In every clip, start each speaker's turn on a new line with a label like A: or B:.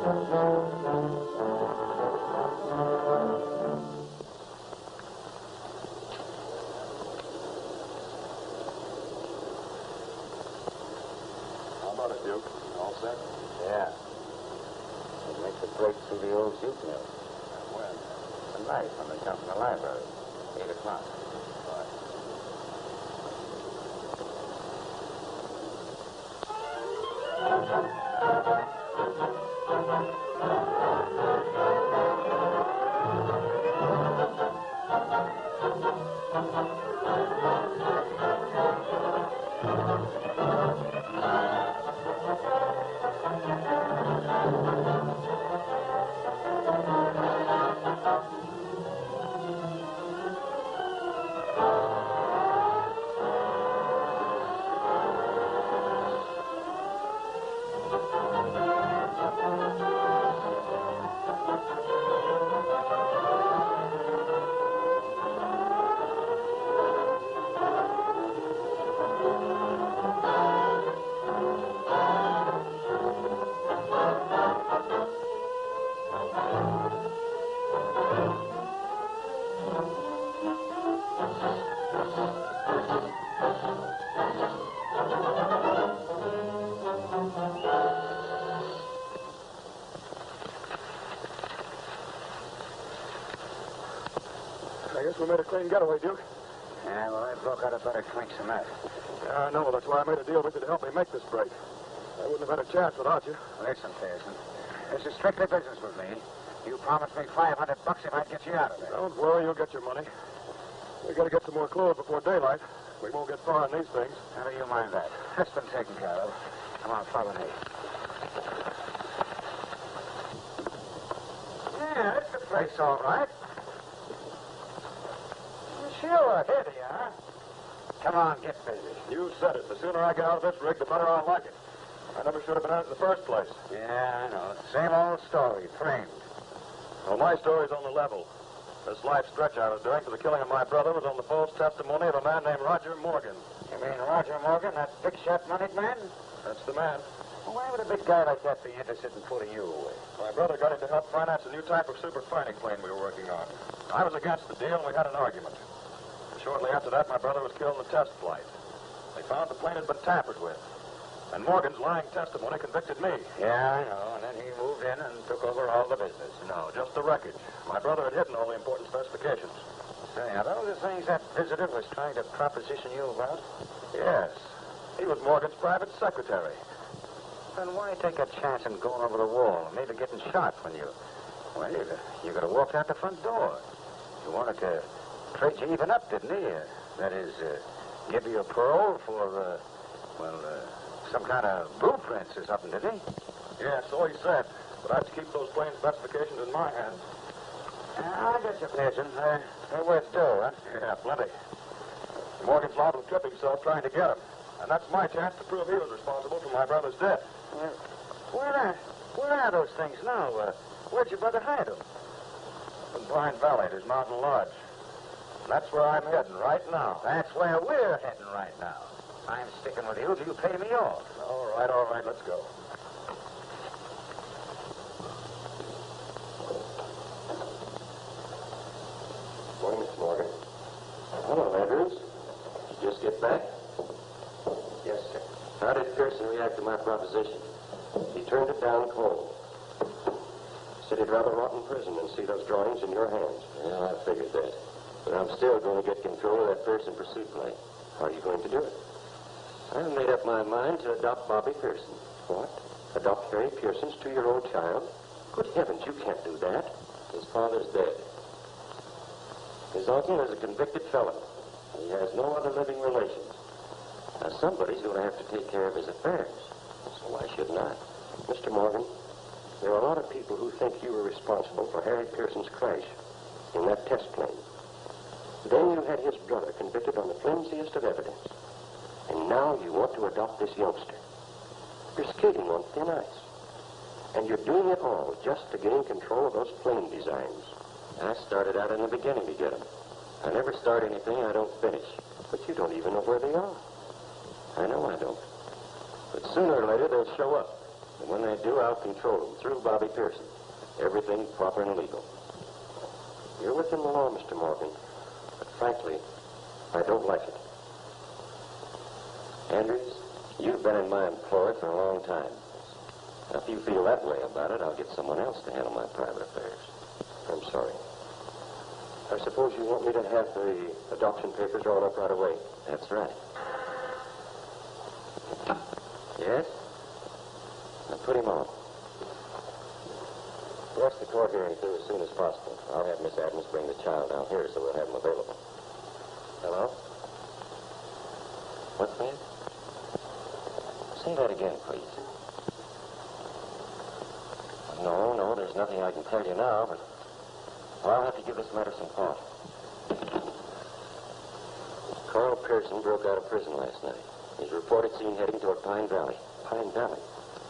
A: How about it, Duke? All set?
B: Yeah. It makes a break through the old jute mill.
A: When?
B: Tonight, when they come from the library. 8 o'clock.
A: I guess we made a clean getaway, Duke.
B: Yeah, well, I broke out a better clinks than that.
A: Yeah, I know. That's why I made a deal with you to help me make this break. I wouldn't have had a chance without you.
B: Listen, Pearson. This is strictly business with me. You promised me $500 if I'd get you out of there.
A: Don't worry, you'll get your money. We got to get some more clothes before daylight. We won't get far in these things.
B: How do you mind that? That's been taken care of. Come on, follow me. Yeah, that's the place, all right. Sure, here they are. Come on, get busy.
A: You said it. The sooner I get out of this rig, the better I'll like it. I never should have been in it in the first place.
B: Yeah, I know. Same old story, framed.
A: Well, my story's on the level. This life stretch I was doing for the killing of my brother was on the false testimony of a man named Roger Morgan.
B: You mean Roger Morgan, that big-shot moneyed man?
A: That's the man.
B: Well, why would a big guy like that be interested in pulling you away?
A: My brother got him to help finance a new type of super fighting plane we were working on. I was against the deal, and we had an argument. Shortly after that, my brother was killed in a test flight. They found the plane had been tampered with. And Morgan's lying testimony convicted me.
B: Yeah, I know. And then he moved in and took over all the business.
A: No, just the wreckage. My brother had hidden all the important specifications.
B: Say, are those the things that visitor was trying to proposition you about?
A: Yes. He was Morgan's private secretary.
B: Then why take a chance in going over the wall and maybe getting shot when you... Well, you could have walked out the front door. You wanted to trade you even up, didn't he? That is, give you a parole for, some kind of blueprints or something, didn't he?
A: Yeah, so he said. But I have to keep those plane specifications in my hands.
B: I get you, Pearson. They're worth dough, huh?
A: Yeah, plenty. Morgan's liable to trip himself trying to get them. And that's my chance to prove he was responsible for my brother's death.
B: Where are those things now? Where'd your brother hide them?
A: In Pine Valley, there's Mountain Lodge. That's where I'm heading right now.
B: That's where we're heading right now. I'm sticking with you till you pay me off.
A: All right, let's go.
C: Morning, Mr. Morgan. Hello, Andrews. Did you just get back? Yes, sir. How did Pearson react to my proposition? He turned it down cold. Said he'd rather rot in prison than see those drawings in your hands. Yeah, I figured that. But I'm still going to get control of that Pearson pursuit plane. How are you going to do it? I've made up my mind to adopt Bobby Pearson. What? Adopt Harry Pearson's 2-year-old child? Good heavens, you can't do that. His father's dead. His uncle is a convicted felon. He has no other living relations. Now, somebody's going to have to take care of his affairs. So why shouldn't I? Mr. Morgan, there are a lot of people who think you were responsible for Harry Pearson's crash in that test plane. Then you had his brother convicted on the flimsiest of evidence. And now you want to adopt this youngster. You're skating on thin ice. And you're doing it all just to gain control of those plane designs. I started out in the beginning to get them. I never start anything I don't finish. But you don't even know where they are. I know I don't. But sooner or later they'll show up. And when they do, I'll control them through Bobby Pearson. Everything proper and legal. You're within the law, Mr. Morgan. But frankly, I don't like it. Andrews, you've been in my employ for a long time. Now, if you feel that way about it, I'll get someone else to handle my private affairs. I'm sorry. I suppose you want me to have the adoption papers drawn up right away? That's right. Yes? Now put him on. Rush the court hearing through as soon as possible. I'll have Miss Adams bring the child down here so we'll have him available. Hello? What's that? Say that again, please. No, there's nothing I can tell you now, but I'll have to give this matter some thought. Carl Pearson broke out of prison last night. He's reported seen heading toward Pine Valley. Pine Valley?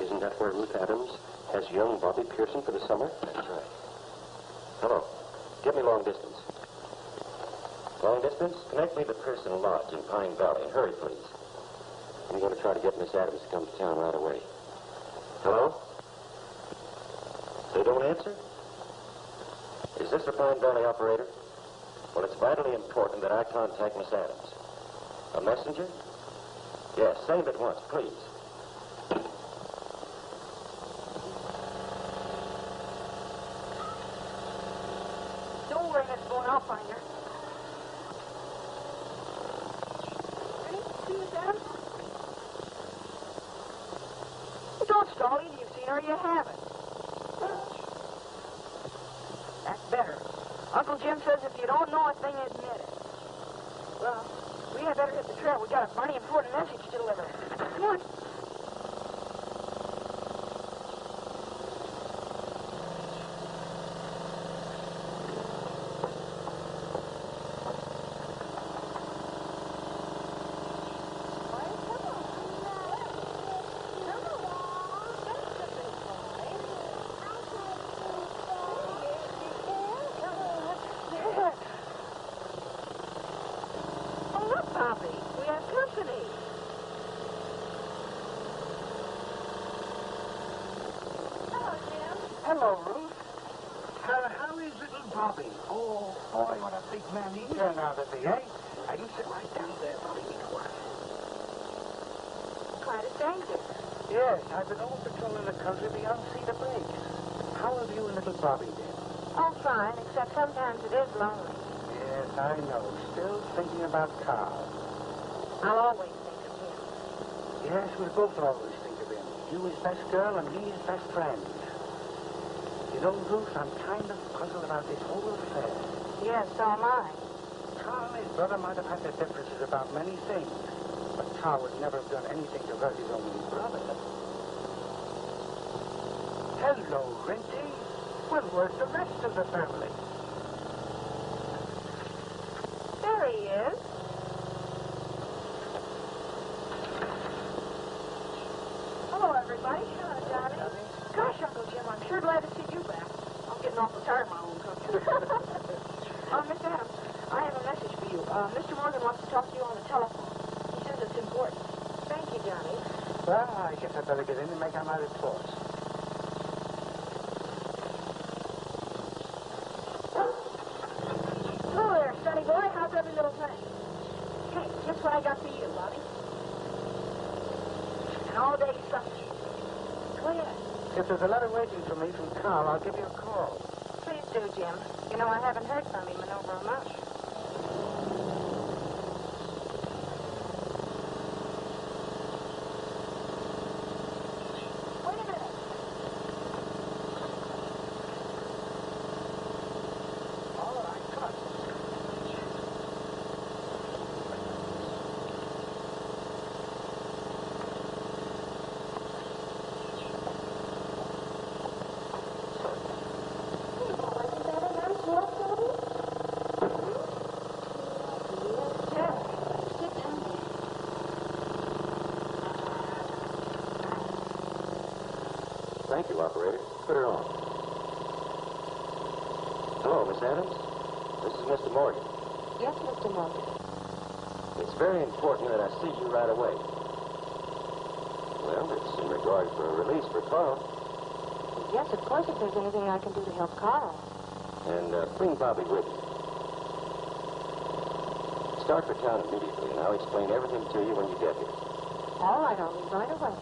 C: Isn't that where Ruth Adams has young Bobby Pearson for the summer? That's right. Hello. Get me long distance. Long distance? Connect me to Pearson Lodge in Pine Valley. And hurry, please. I'm going to try to get Miss Adams to come to town right away. Hello? They don't answer? Is this the Pine Valley operator? Well, it's vitally important that I contact Miss Adams. A messenger? Yes, send him at once, please.
D: Don't worry, Miss Boone, I'll find her. Ready? See Miss Adams? Well, don't stall. Either you've seen her or you haven't. That's better. Uncle Jim says if you don't know a thing, admit it. Well, we had better hit the trail. We got a mighty important message to deliver. Come on. Bobby, we have company. Hello, Jim.
E: Hello, Ruth. How is little Bobby? Oh, boy, what a big man he turned out to be, eh? You sit right down there, Bobby.
D: Quite a stranger.
E: Yes, I've been over patrolling the country beyond Cedar Breaks. How have you and little Bobby been?
D: Oh, fine, except sometimes it is lonely.
E: Yes, I know. Still thinking about Carl.
D: I'll always think of him.
E: Yes, we both always think of him. You his best girl and me his best friend. You know, Ruth, I'm kind of puzzled about this whole affair.
D: Yes, so am I.
E: Carl and his brother might have had their differences about many things, but Carl would never have done anything to hurt his only brother. Hello, Rinty. Well, where's the rest of the family?
D: There he is. Hello, everybody. Hello, Johnny. Gosh, Uncle Jim, I'm sure glad to see you back. I'm getting awful tired of my own cooking. Miss Adams, I have a message for you. Mr. Morgan wants to talk to you on the telephone. He says it's important. Thank you, Johnny.
E: Well, I guess I'd better get in and make out my reports.
D: Hello there, Sonny boy. How's every little thing? Hey, guess what I got for you, Bobby? An all-day supper. Go ahead.
E: If there's a letter waiting for me from Carl, I'll give you a call.
D: Please do, Jim. You know, I haven't heard from him in over a month. Wait a minute.
E: All right, come on.
C: Thank you, operator. Put her on. Hello, Miss Adams. This is Mr. Morgan.
D: Yes, Mr. Morgan.
C: It's very important that I see you right away. Well, it's in regard for a release for Carl.
D: Yes, of course, if there's anything I can do to help Carl.
C: And bring Bobby with you. Start for town immediately, and I'll explain everything to you when you get here.
D: All right, I'll leave right away.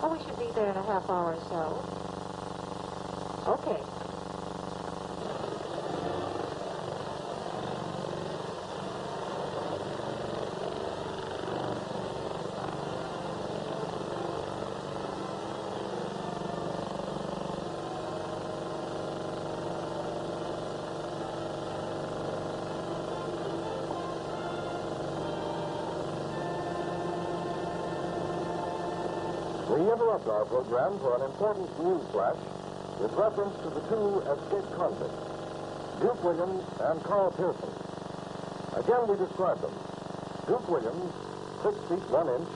D: Oh, we should be there in a half hour or so. Okay.
A: We interrupt our program for an important news flash with reference to the two escaped convicts, Duke Williams and Carl Pearson. Again, we describe them. Duke Williams, 6 feet 1 inch,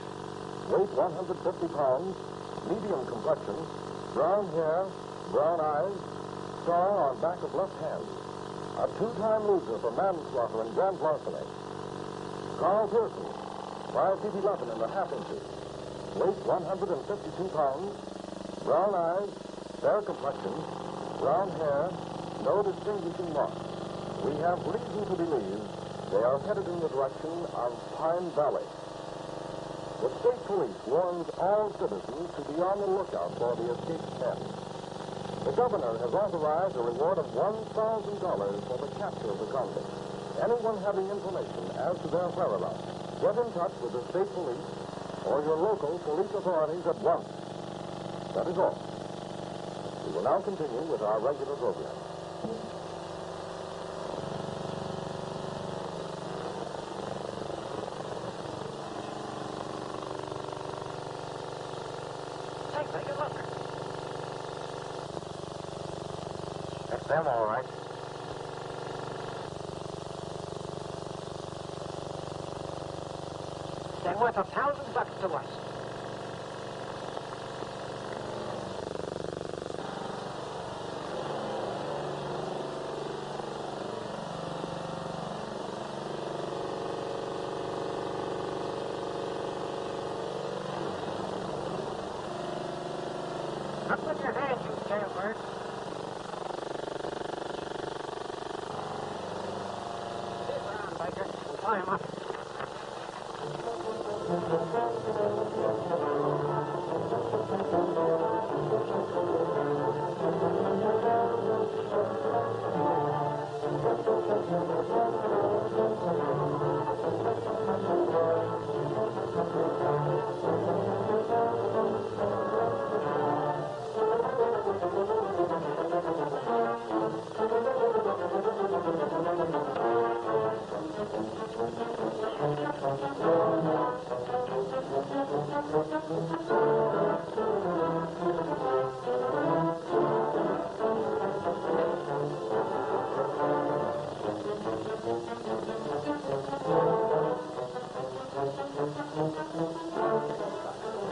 A: weight 150 pounds, medium complexion, brown hair, brown eyes, scar on back of left hand. A two-time loser for manslaughter and grand larceny. Carl Pearson, 5 feet 11 and a half inches. Weight 152 pounds, brown eyes, fair complexion, brown hair, no distinguishing marks. We have reason to believe they are headed in the direction of Pine Valley. The state police warns all citizens to be on the lookout for the escaped men. The governor has authorized a reward of $1,000 for the capture of the convicts. Anyone having information as to their whereabouts, get in touch with the state police or your local police authorities at once. That is all. We will now continue with our regular program.
E: Hey, take a look.
B: That's them, all right.
E: They're worth $1,000 to us. Up with your hands, you jailbird. Sit around, biker. We'll tie him up.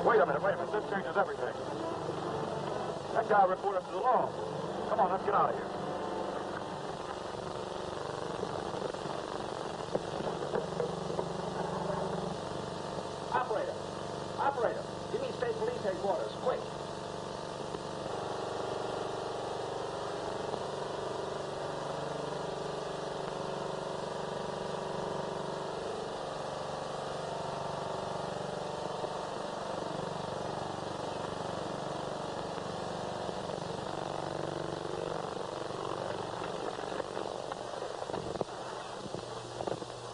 A: Wait a minute. This changes everything. That guy reported to the law. Come on, let's get out of here.
E: Operator, give me state police headquarters, quick.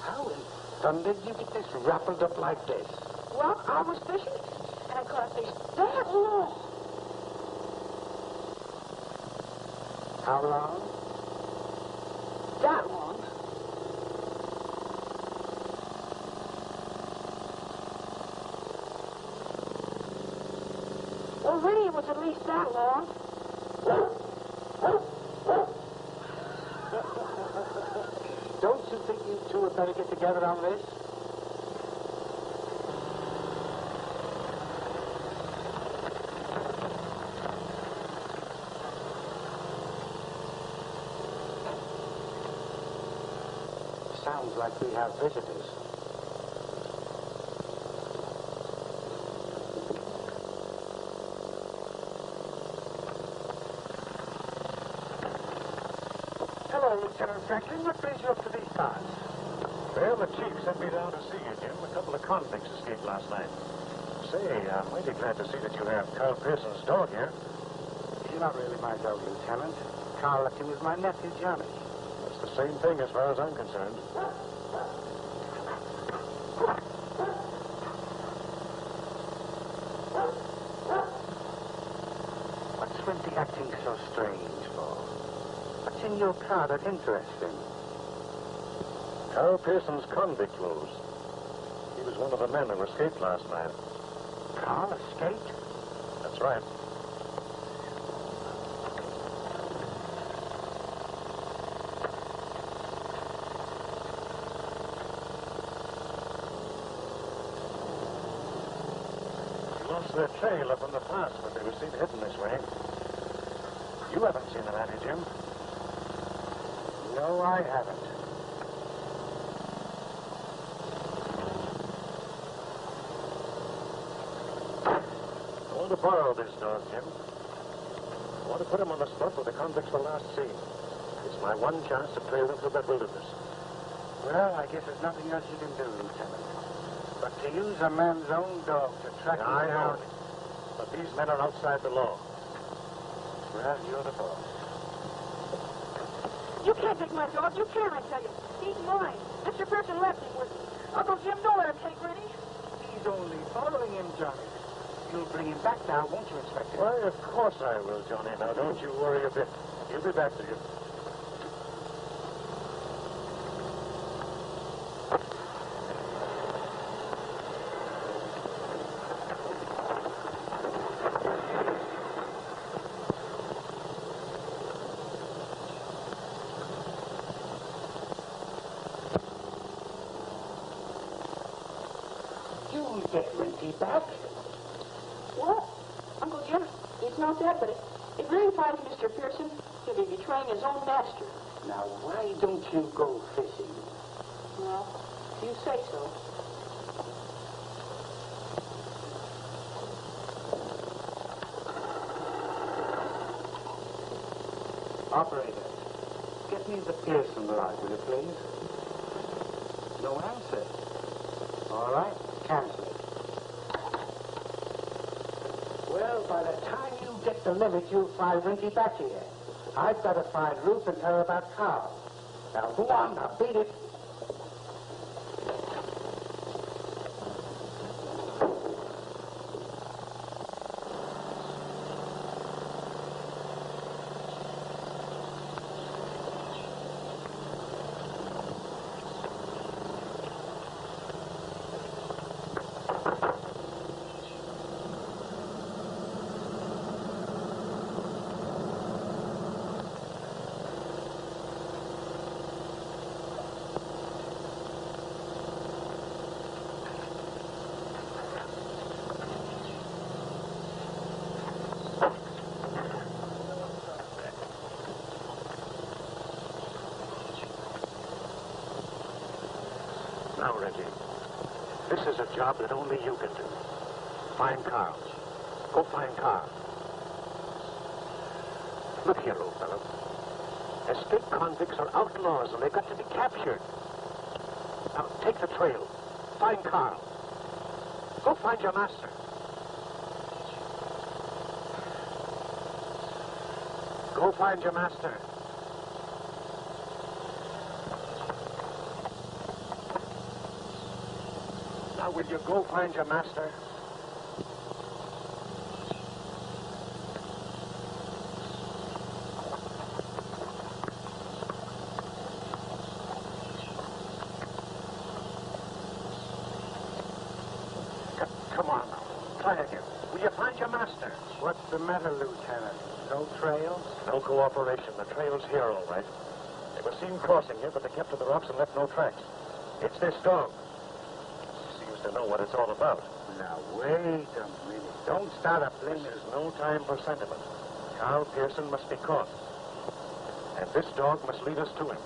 E: How in thunder did you get this wrappled up like this?
D: Well, I was fishing, and I caught a fish that long.
E: How long?
D: That long. Well, really, it was at least that long.
E: Don't you think you two had better get together on this? Sounds like we have visitors. Well, Lieutenant Franklin, what brings you up to these parts?
A: Well, the chief sent me down to see you, Jim. A couple of convicts escaped last night. Say, I'm mighty glad to see that you have Carl Pearson's dog here.
E: He's not really my dog, Lieutenant. Carl left him with my nephew, Johnny.
A: It's the same thing as far as I'm concerned.
E: What's Swinty acting so strange for? What's in your car that interests him?
A: Carl Pearson's convict clothes. He was one of the men who escaped last night.
E: Carl escaped?
A: That's right. He lost their trail up on the pass, but they were seen heading this way. You haven't seen them, have you, Jim?
E: No, I haven't.
A: I want to borrow this dog, Jim. I want to put him on the spot where the convicts were last seen. It's my one chance to trail them through that wilderness.
E: Well, I guess there's nothing else you can do, Lieutenant. But to use a man's own dog to track him
A: I
E: down...
A: know. But these men are outside the law.
E: Well, you're the boss.
D: You can't take my dog. You can't, I tell you. He's mine. Mr. Pearson left him with me. Uncle Jim, don't let him take Rennie.
E: He's only following him, Johnny. You'll bring him back now, won't you, Inspector?
A: Why, of course I will, Johnny. Now, don't you worry a bit. He'll be back to you.
E: You'll get Renty back.
D: What? Uncle Jim, it's not that, but if Rennie finds Mr. Pearson, he'll be betraying his own master.
E: Now, why don't you go fishing?
D: Well, if you say so.
E: Operator, get me the Pearson lodge, will you please? No answer. All right, cancel it. Well, by the time you get the limit, you'll find Renty back here. I've got to find Ruth and tell her about Carl. Now, go on, now, beat it.
A: Now, Reggie, this is a job that only you can do. Find Carl. Go find Carl. Look here, old fellow. Escaped convicts are outlaws, and they've got to be captured. Now, take the trail. Find Carl. Go find your master. Go find your master. Now, will you go find your master? Come on now. Try again. Will you find your master?
E: What's the matter, Lieutenant? No trail?
A: No cooperation. The trail's here, all right. They were seen crossing here, but they kept to the rocks and left no tracks. It's this dog. Seems to know what it's all about.
E: Now, wait a minute. Don't start a
A: This
E: blaming.
A: is no time for sentiment. Carl Pearson must be caught. And this dog must lead us to him.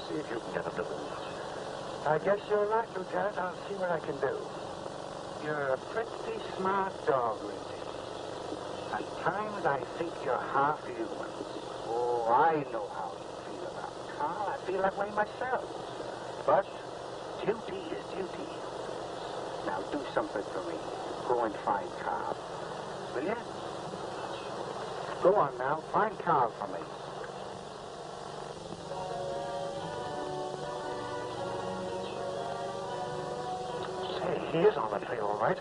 A: See if you can get him to move.
E: I guess you're right, Lieutenant. I'll see what I can do. You're a pretty smart dog, Renty. At times I think you're half human. Oh, I know how you feel about Carl. I feel that way myself. But duty is duty. Now do something for me. Go and find Carl. Will you? Go on now. Find Carl for me.
B: He is on the trail, all right.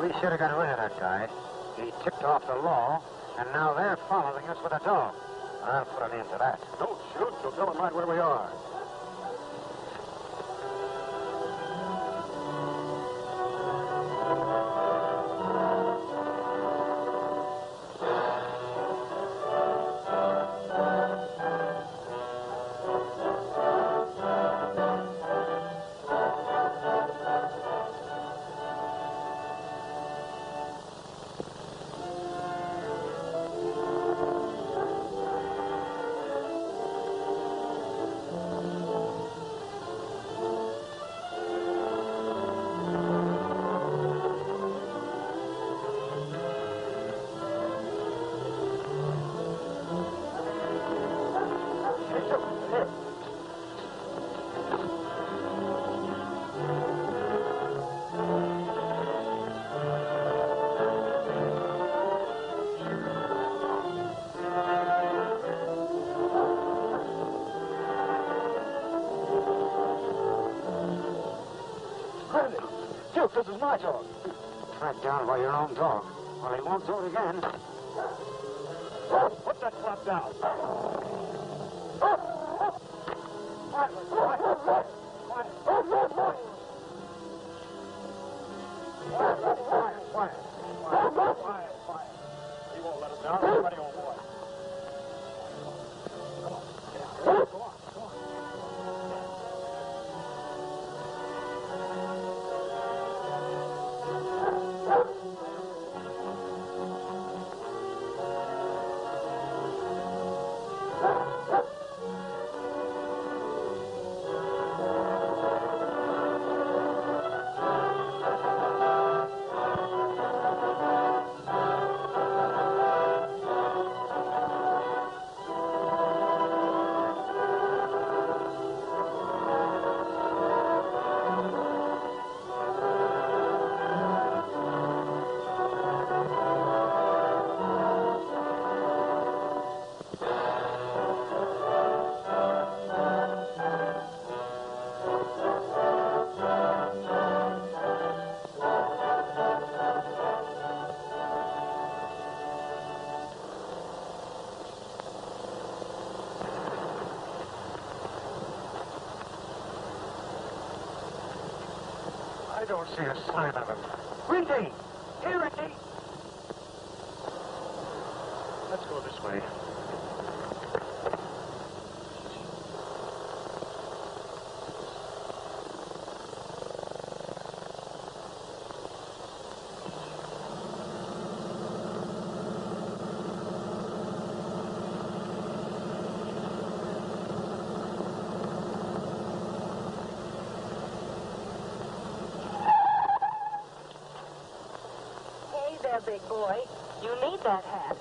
B: We should have got rid of that guy. He tipped off the law, and now they're following us with a dog. I'll put an end to that.
A: Don't shoot. You'll tell them right where we are.
E: This is my dog.
B: Tracked down by your own dog. Well, he won't do it again.
A: Put that flap down. Quiet. He won't let us down. Everybody on board. Go on.
B: I don't see a sign of him.
E: Rindy! Here, Rindy!
B: Let's go this way.
D: Big boy, you need that hat.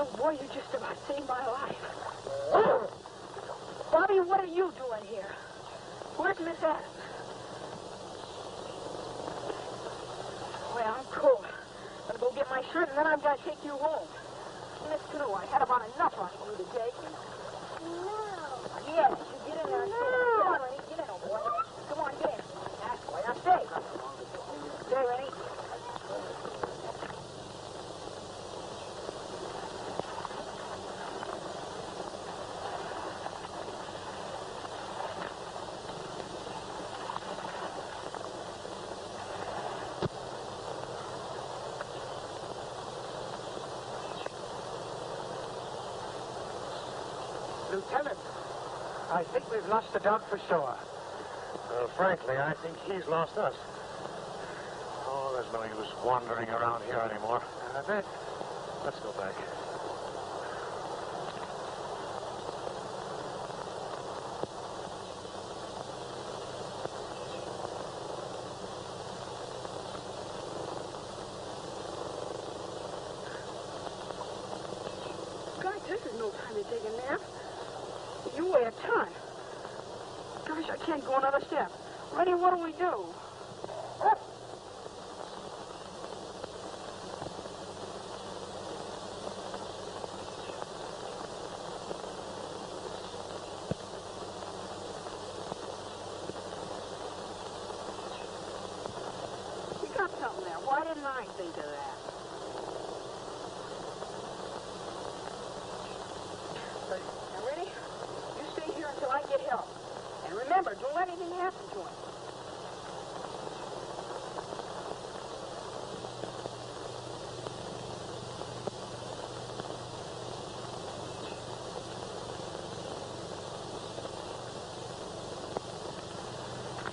D: Oh, boy, you just about saved my life. Bobby, what are you doing here? Where's Miss Adams? Well, I'm cold. I'm gonna go get my shirt, and then I've got to take you home. Miss Snow, I had about enough on you today.
F: No.
D: Yes, you get in there. No. Come on, Rennie. Get in, old boy. Come on, get in. That's the way. Now stay. Stay, Rennie.
E: Lieutenant, I think we've lost the dog for sure.
A: Well, frankly, I think he's lost us. Oh, there's no use wandering around here anymore.
E: I bet.
A: Let's go back.
D: Gosh, this is no time to take a nap. You weigh a ton. Gosh, I can't go another step. Rennie, what do we do? You got something there. Why didn't I think of that? Now, Rennie, you stay here until I get help. And remember, don't let anything happen to him.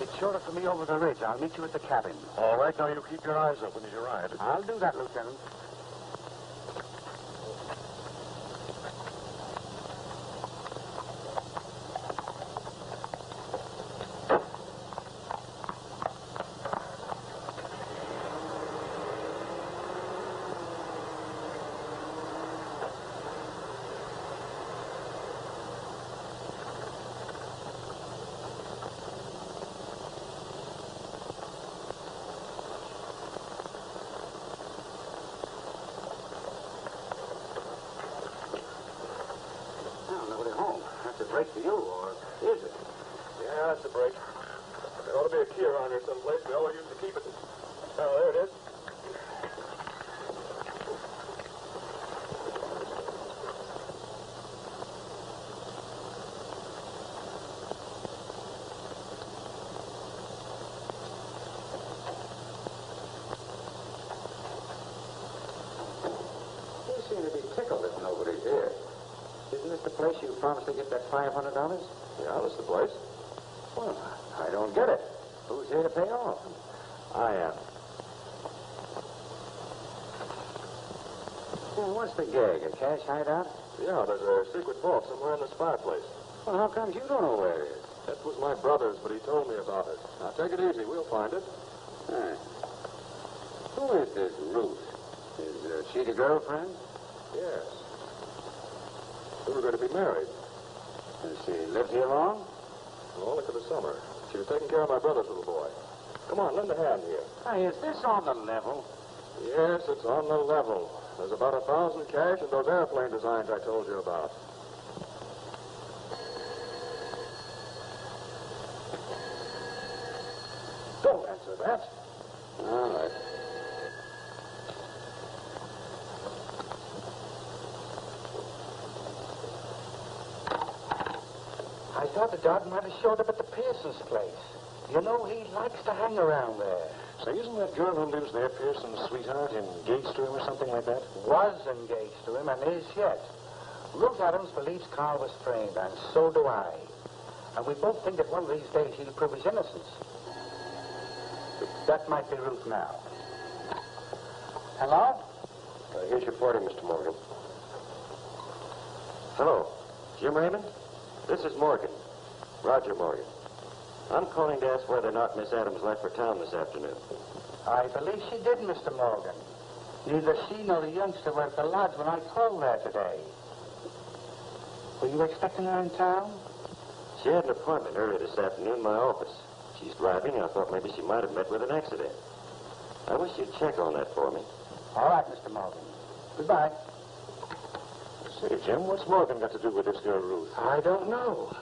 E: It's shorter for me over the ridge. I'll meet you at the cabin.
A: All right, now you keep your eyes open as you ride.
E: I'll do that, Lieutenant. Break for you, or is it?
A: Yeah, that's a break. There ought to be a key around here someplace. We always used to keep it. Oh, there it is.
B: You seem to be tickled that nobody's here. Isn't this the place you promised to get that $500?
A: Yeah, that's the place.
B: Well, I don't get it. Who's here to pay off?
A: I am.
B: Well, what's the gag? A cash hideout?
A: Yeah, there's a secret vault somewhere in this fireplace.
B: Well, how come you don't know where it is?
A: That was my brother's, but he told me about it. Now, take it easy. We'll find it.
B: Huh. Who is this Ruth? Is she the girlfriend?
A: Yes. We were going to be married.
B: Has she lived here long?
A: Well, only for the summer. She was taking care of my brother's little boy. Come on, lend a hand here.
B: Hey, is this on the level?
A: Yes, it's on the level. There's about 1,000 cash and those airplane designs I told you about. Don't answer that.
B: All right.
E: I thought the dog might have showed up at the Pearson's place. You know, he likes to hang around there.
A: Say, isn't that girl who lives there Pearson's sweetheart engaged to him or something like that?
E: Was engaged to him and is yet. Ruth Adams believes Carl was framed, and so do I. And we both think that one of these days he'll prove his innocence. That might be Ruth now. Hello?
C: Here's your party, Mr. Morgan. Hello. Jim Raymond? This is Morgan. Roger Morgan. I'm calling to ask whether or not Miss Adams left for town this afternoon.
E: I believe she did, Mr. Morgan. Neither she nor the youngster were at the lodge when I called there today. Were you expecting her in town?
C: She had an appointment earlier this afternoon in my office. She's driving, and I thought maybe she might have met with an accident. I wish you'd check on that for me.
E: All right, Mr. Morgan. Goodbye.
A: Say, Jim, what's Morgan got to do with this girl, Ruth?
E: I don't know.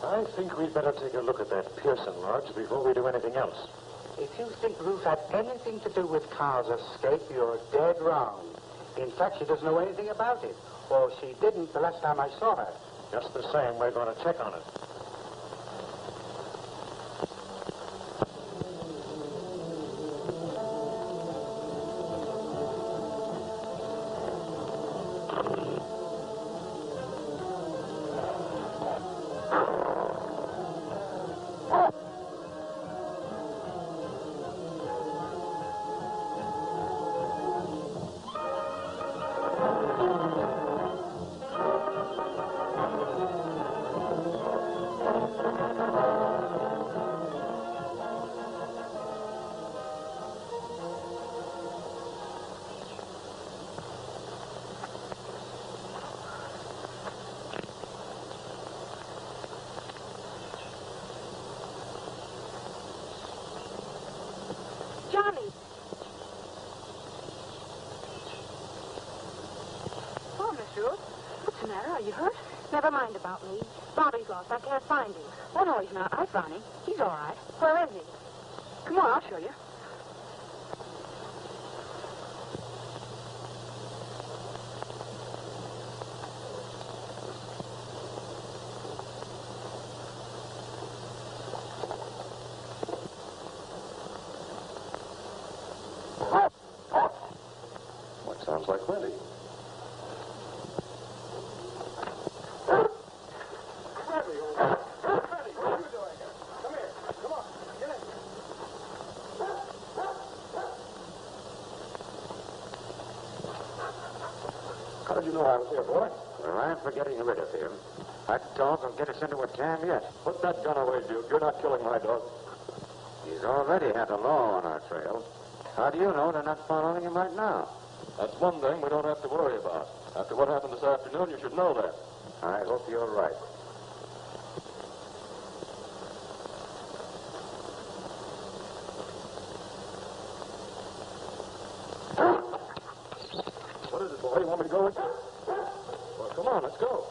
A: I think we'd better take a look at that Pearson Lodge before we do anything else.
E: If you think Ruth had anything to do with Carl's escape, you're dead wrong. In fact, she doesn't know anything about it. Or she didn't the last time I saw her.
A: Just the same, we're going to check on it.
D: Johnny. Oh, Miss Ruth. What's the matter? Are you hurt?
F: Never mind about me. Bobby's lost. I can't find him.
D: Oh, no, he's not. I found him. He's all right.
F: Where is he?
D: Come on, I'll show you.
C: What sounds like plenty.
A: How did you know I was here, boy?
B: Well, I'm for getting rid of him. That dog will get us into a jam yet.
A: Put that gun away, Duke. You're not killing my dog.
B: He's already had the law on our trail. How do you know they're not following him right now?
A: That's one thing we don't have to worry about. After what happened this afternoon, you should know that.
B: I hope you're right.
A: What is it, boy? You want me to go with you? Well, come on, let's go.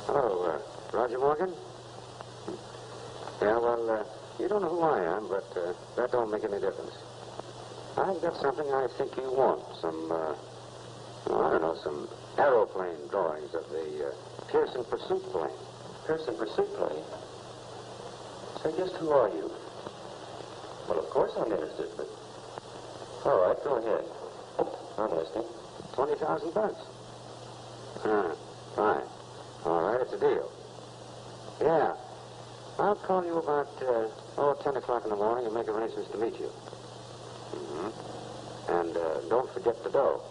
B: Oh, Roger Morgan? Yeah, well, you don't know who I am, but that don't make any difference. I've got something I think you want. Some, I don't know, some aeroplane drawings of the Pearson pursuit plane.
C: Pearson pursuit plane? Say, just who are you? Well, of course I'm interested, but... All right, go ahead. I'm listening.
B: $20,000. Fine. All right, it's a deal. Yeah. I'll call you about, 10 o'clock in the morning and make arrangements to meet you. Mm-hmm. And don't forget the dough.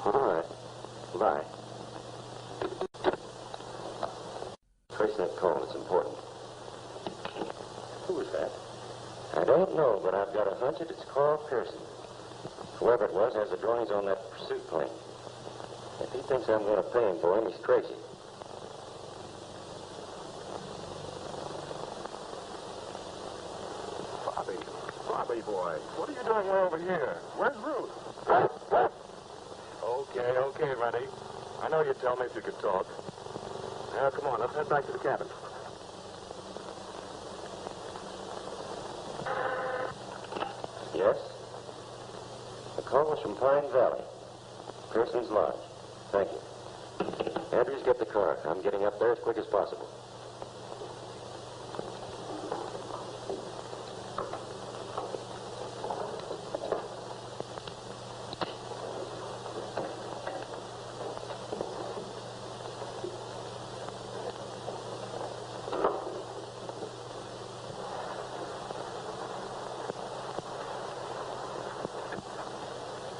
B: All right. Bye.
C: Trace that call. It's important. Who is that? I don't know, but I've got a hunch that it's Carl Pearson. Whoever it was has the drawings on that pursuit plane. If he thinks I'm going to pay him for him, he's crazy.
A: Bobby boy, what are you doing way over here? Where's Ruth? Okay, Rennie. I know you'd tell me if you could talk. Now, come on, let's head back to the cabin.
C: Yes? Call was from Pine Valley. Pearson's Lodge. Thank you. Andrews, get the car. I'm getting up there as quick as possible.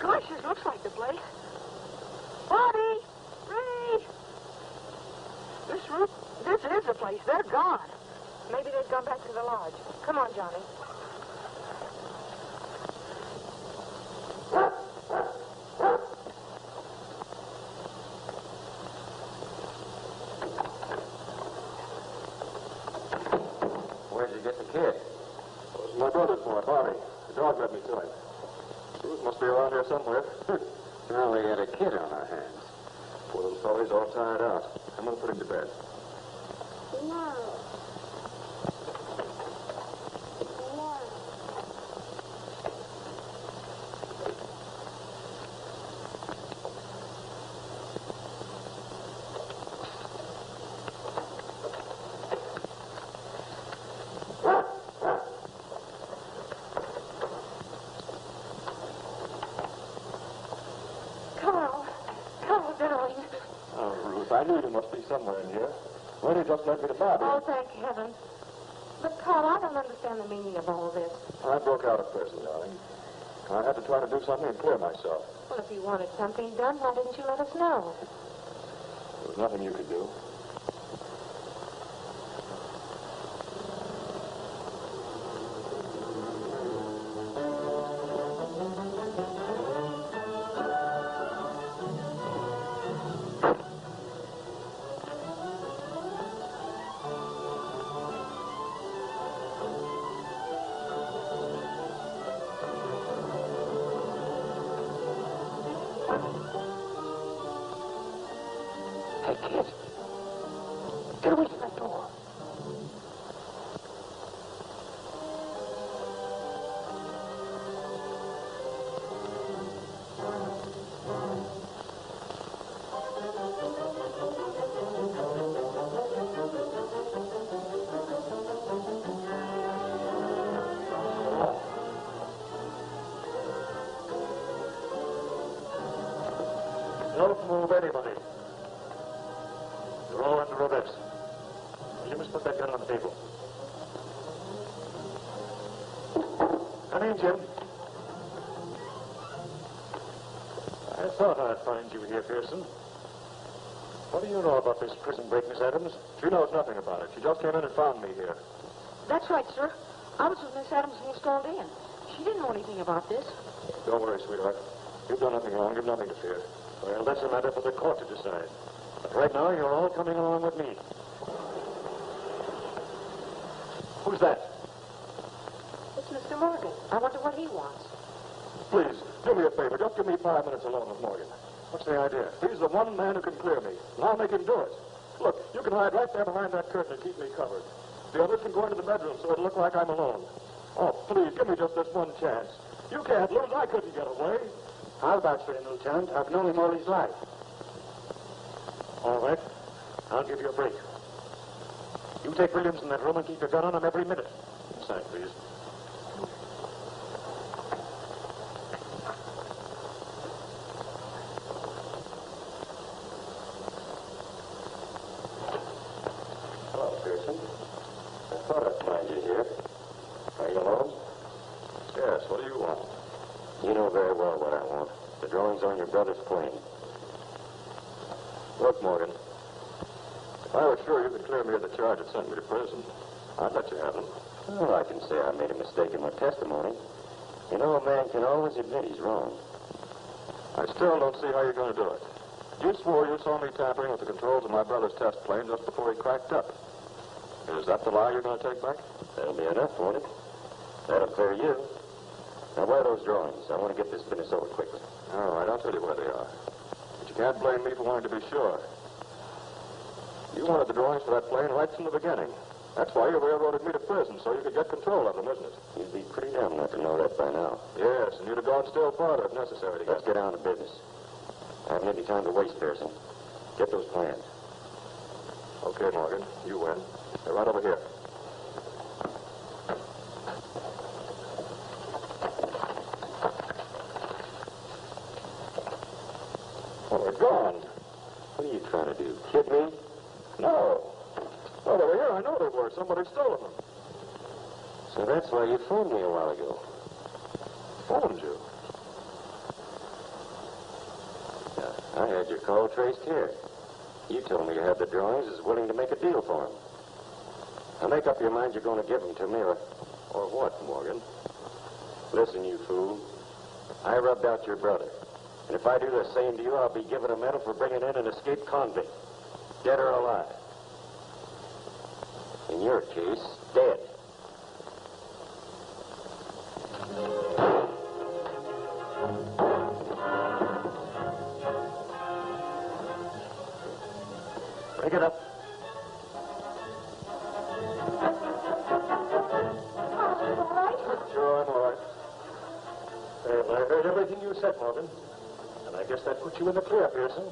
D: Gosh, this looks like the place. Bobby! Ray! This is the place. They're gone.
F: Maybe they've gone back to the lodge. Come on, Johnny.
C: Where'd you get the kid?
A: It was my brother's boy, Bobby. The dog led me to him. Bruce must be around here somewhere.
B: Well, we got a kid on our hands.
A: Poor little fellow, he's all tired out. I'm going to put him to bed.
F: No. Carl, darling.
A: Oh, Ruth, I knew you must be somewhere in here. Well, he just led me to Bobby.
F: Oh, thank heaven. But, Carl, I don't understand the meaning of all this.
A: I broke out of prison, darling. I had to try to do something and clear myself.
F: Well, if you wanted something done, why didn't you let us know?
A: There was nothing you could do.
E: Hey, kid. Get away from that door.
A: Don't move anybody. You're all under arrest. You must put that gun on the table. Come in, Jim. I thought I'd find you here, Pearson. What do you know about this prison break, Miss Adams? She knows nothing about it. She just came in and found me here.
F: That's right, sir. I was with Miss Adams when you stormed in. She didn't know anything about this.
A: Don't worry, sweetheart. You've done nothing wrong. You've nothing to fear. Well, that's a matter for the court to decide. But right now, you're all coming along with me. Who's that?
F: It's Mr. Morgan. I wonder what he wants.
A: Please, do me a favor. Just give me 5 minutes alone with Morgan. What's the idea? He's the one man who can clear me, and I'll make him do it. Look, you can hide right there behind that curtain and keep me covered. The others can go into the bedroom so it'll look like I'm alone. Oh, please, give me just this one chance. You can't lose. I couldn't get away.
E: I'll vouch for him, Lieutenant. I've known him all his life.
A: All right. I'll give you a break. You take Williams in that room and keep your gun on him every minute. Sign, please.
C: Hello, Pearson. I thought I'd find you here. Are you alone?
A: Yes, what do you want?
C: You know very well what I want. The drawings on your brother's plane.
A: Look, Morgan. If I were sure you could clear me of the charge that sent me to prison, I'd let you have them.
C: Well, I can say I made a mistake in my testimony. You know, a man can always admit he's wrong.
A: I still don't see how you're going to do it. You swore you saw me tampering with the controls of my brother's test plane just before he cracked up. Is that the lie you're going to take back?
C: That'll be enough, won't it? That'll clear you. Now, where are those drawings? I want to get this business over quickly.
A: All right, I'll tell you where they are. But you can't blame me for wanting to be sure. You wanted the drawings for that plane right from the beginning. That's why you railroaded me to prison, so you could get control of them, isn't it?
C: You'd be pretty dumb not to know that by now.
A: Yes, and you'd have gone still farther if necessary to
C: Let's
A: get...
C: get down to business. I haven't any time to waste, Pearson. Get those plans.
A: Okay, Morgan, you win. They're right over here. Oh, they're gone.
C: What are you trying to do? Kid me?
A: No. Oh, they were here. I know they were. Somebody'd stolen them.
C: So that's why you phoned me a while ago.
A: Phoned you?
C: I had your call traced here. You told me you had the drawings, was willing to make a deal for them. Now make up your mind you're going to give them to me, or what, Morgan? Listen, you fool. I rubbed out your brother. And if I do the same to you, I'll be given a medal for bringing in an escaped convict. Dead or alive. In your case, dead.
A: Bring it up.
F: All right?
A: Sure, I'm all right. Well, I heard everything you said, Morgan. And I guess that puts you in the clear, Pearson.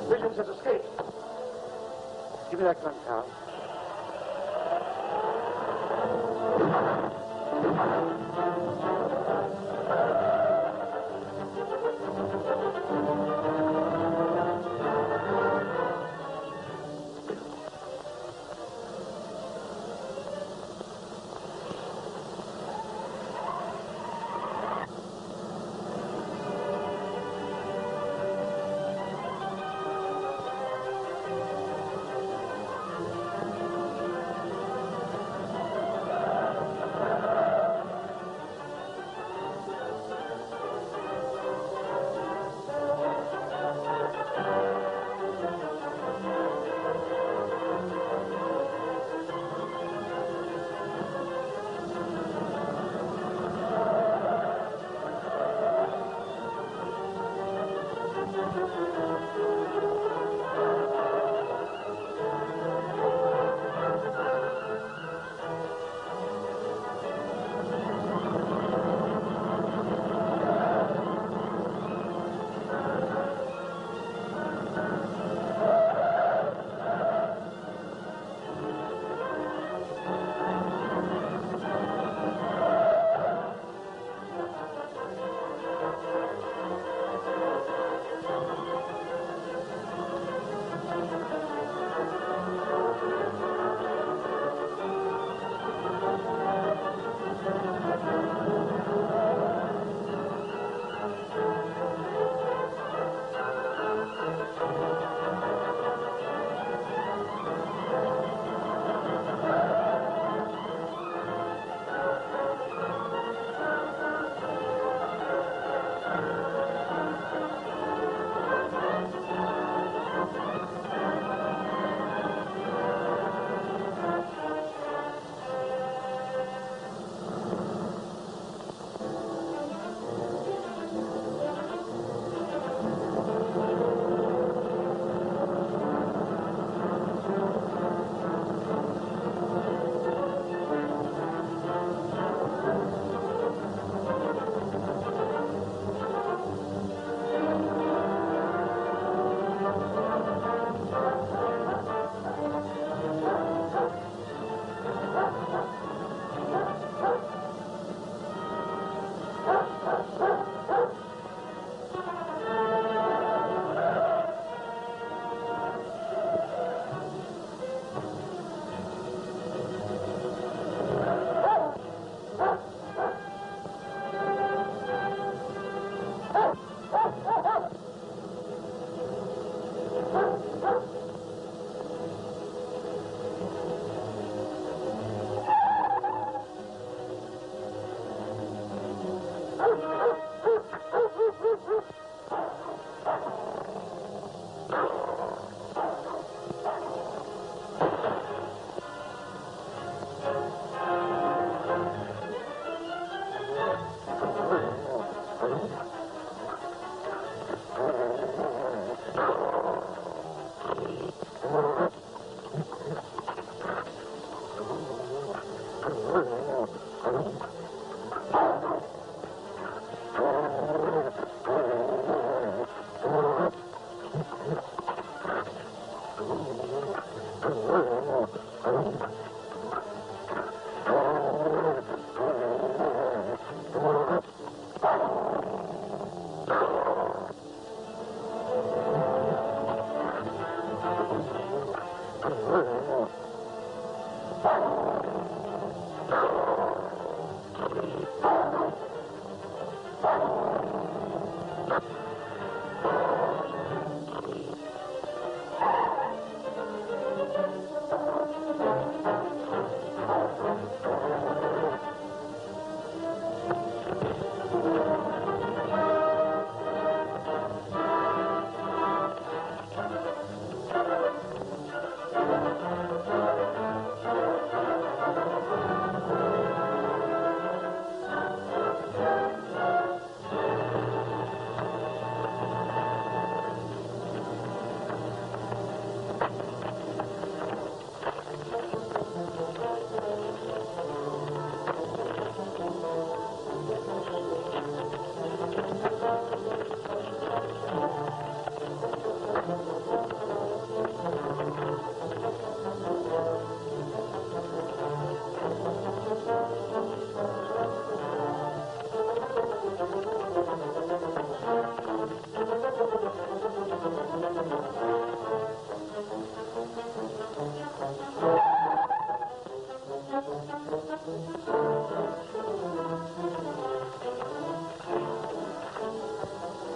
A: Williams has escaped.
E: Give me that gun, Tom.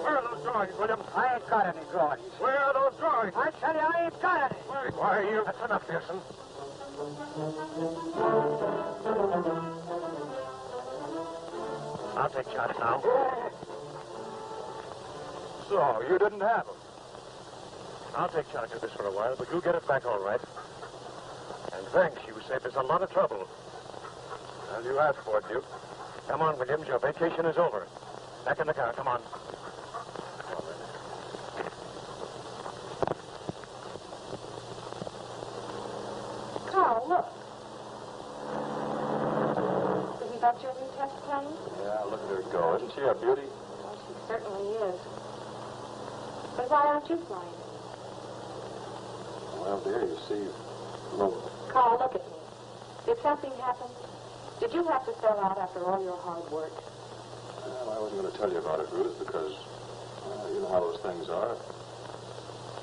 A: Where are those drawings, Williams?
E: I ain't got any drawings.
A: Where are those drawings?
E: I tell you, I ain't got any.
A: Why, you... That's enough, Pearson. I'll take charge now. So, you didn't have them? I'll take charge of this for a while, but you'll get it back all right. And thanks, you saved us a lot of trouble. Well, you asked for it, Duke. Come on, Williams, your vacation is over. Back in the car, come on.
F: Carl, look. Isn't that your new test plane?
A: Yeah, look at her go. Isn't she a beauty?
F: Well, she certainly is. But why aren't you flying?
A: Well, dear, you see, look.
F: Carl, look at me. Did something happen? Did you have to sell out after all your hard work?
A: Well, I wasn't going to tell you about it, Ruth, because you know how those things are.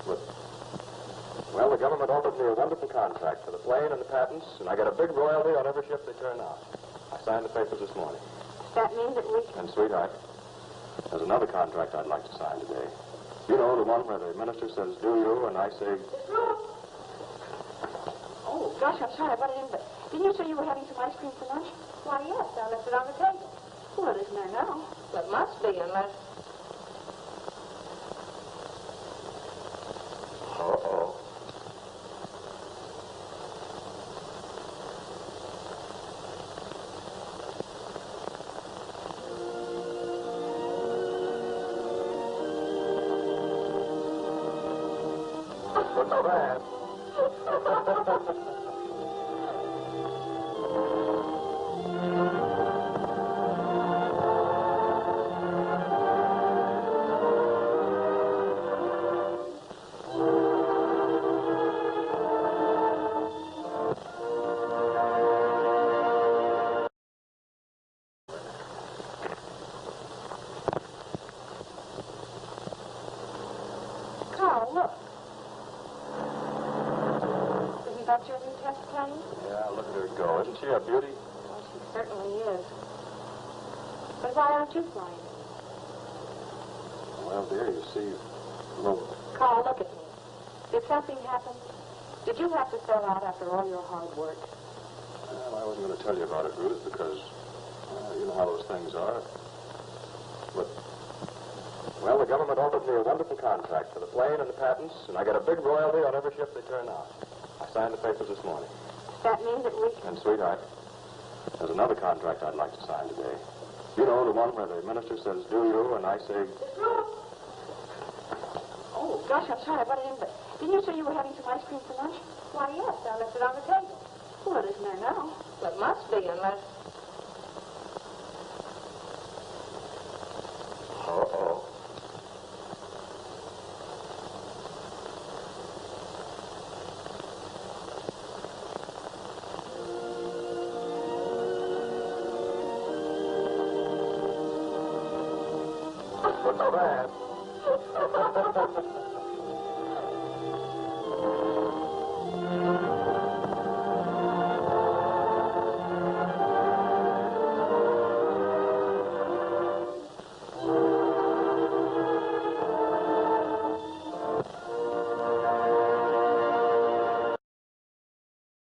A: But, well, the government offered me a wonderful contract for the plane and the patents, and I got a big royalty on every ship they turn out. I signed the papers this morning.
F: Does that mean that we can...
A: And, sweetheart, there's another contract I'd like to sign today. You know, the one where the minister says, do you, and I say...
F: Oh, gosh, I'm sorry, I butted in, but didn't you say you were having some ice cream for lunch? Why, yes, I left it on the table. Well, it isn't there now. Well, it must be, unless...
A: Uh-oh. Looks bad.
F: Carl, look. Isn't that your new test plane?
A: Yeah, look at her go. Isn't she a beauty?
F: Well, she certainly is. But why aren't you flying?
A: Well, dear, you see, look.
F: Carl, look at me. Did something happen? Did you have to sell out after all your hard work?
A: Well, I wasn't going to tell you about it, Ruth, because you know how those things are. But, well, the government offered me a wonderful contract for the plane and the patents, and I got a big royalty on every ship they turn out. I signed the papers this morning.
F: Does that mean that we can...
A: And, sweetheart, there's another contract I'd like to sign today. You know, the one where the minister says, do you, and I say...
F: Oh, gosh, I'm sorry, I butted in, but didn't you say you were having some ice cream for lunch? Why, yes, I left it on the table. Well, it isn't there now. Well, it must be, unless...
A: Uh-oh. so bad.